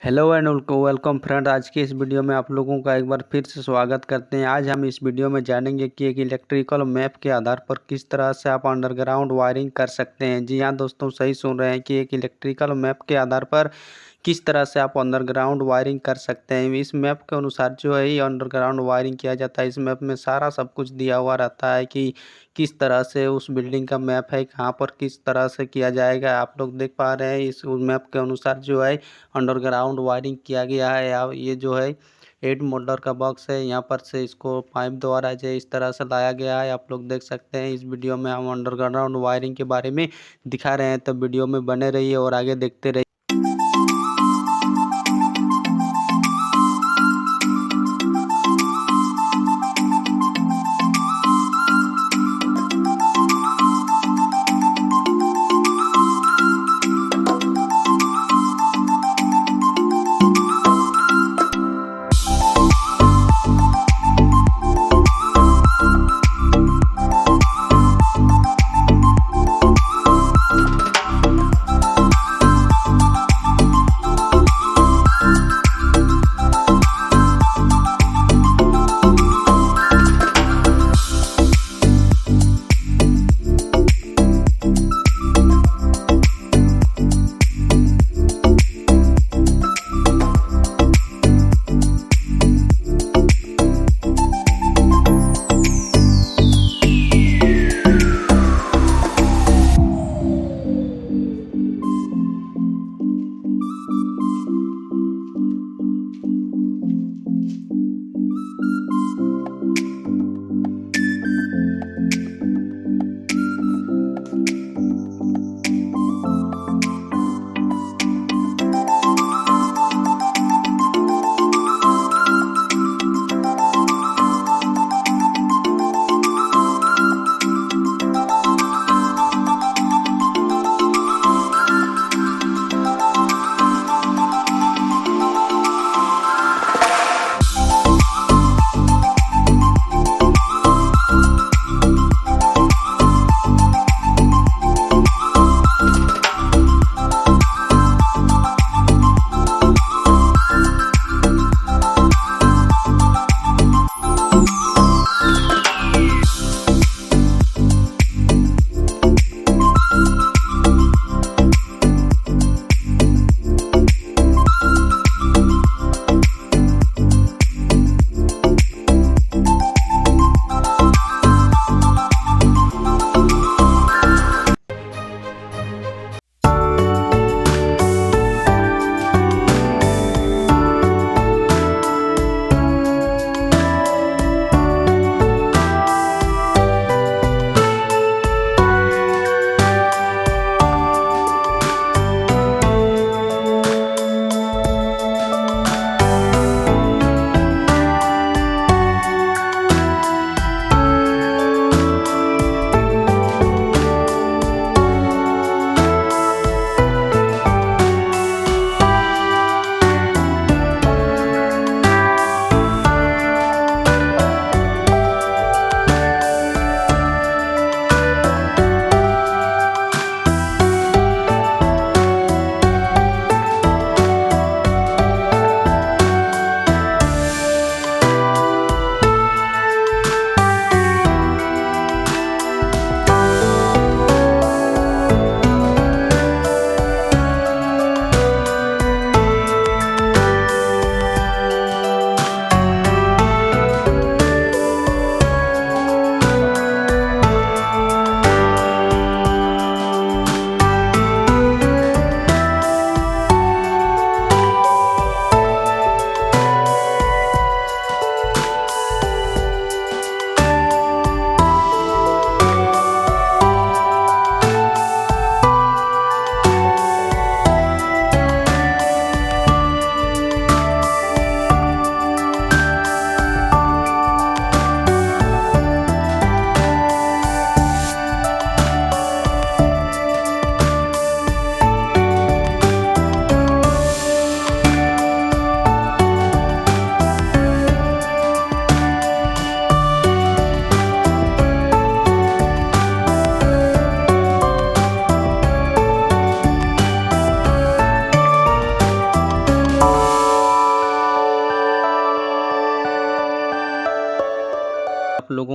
Hello and welcome friend. आज की इस वीडियो में आप लोगों का एक बार फिर से स्वागत करते हैं। आज हम इस वीडियो में जानेंगे कि एक इलेक्ट्रिकल मैप के आधार पर किस तरह से आप अंडरग्राउंड वायरिंग कर सकते हैं। जी हाँ दोस्तों, सही सुन रहे हैं कि एक इलेक्ट्रिकल मैप के आधार पर किस तरह से आप अंडरग्राउंड वायरिंग कर सकते हैं। इस मैप के अनुसार जो है ये अंडरग्राउंड वायरिंग किया जाता है। इस मैप में सारा सब कुछ दिया हुआ रहता है कि किस तरह से उस बिल्डिंग का मैप है, कहाँ पर किस तरह से किया जाएगा। आप लोग देख पा रहे हैं इस मैप के अनुसार जो है अंडरग्राउंड वायरिंग किया गया है। या ये जो है 8 मोल्डर का बॉक्स है, यहाँ पर से इसको पाइप द्वारा जो इस तरह से लाया गया है। आप लोग देख सकते हैं इस वीडियो में हम अंडरग्राउंड वायरिंग के बारे में दिखा रहे हैं, तो वीडियो में बने रहिए और आगे देखते रहिए।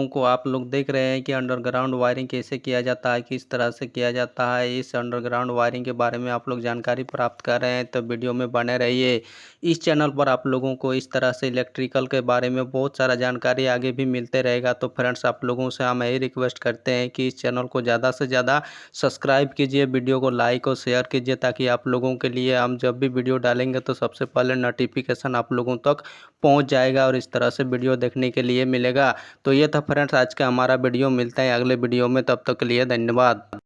लोगों को आप लोग देख रहे हैं कि अंडरग्राउंड वायरिंग कैसे किया जाता है, किस तरह से किया जाता है। इस अंडरग्राउंड वायरिंग के बारे में आप लोग जानकारी प्राप्त कर रहे हैं तो वीडियो में बने रहिए। इस चैनल पर आप लोगों को इस तरह से इलेक्ट्रिकल के बारे में बहुत सारा जानकारी आगे भी मिलते रहेगा। तो फ्रेंड्स, आप लोगों से हम यही रिक्वेस्ट करते हैं कि इस चैनल को ज़्यादा से ज़्यादा सब्सक्राइब कीजिए, वीडियो को लाइक और शेयर कीजिए, ताकि आप लोगों के लिए हम जब भी वीडियो डालेंगे तो सबसे पहले नोटिफिकेशन आप लोगों तक पहुंच जाएगा और इस तरह से वीडियो देखने के लिए मिलेगा। तो ये था फ्रेंड्स आज का हमारा वीडियो। मिलते हैं अगले वीडियो में, तब तक के लिए धन्यवाद।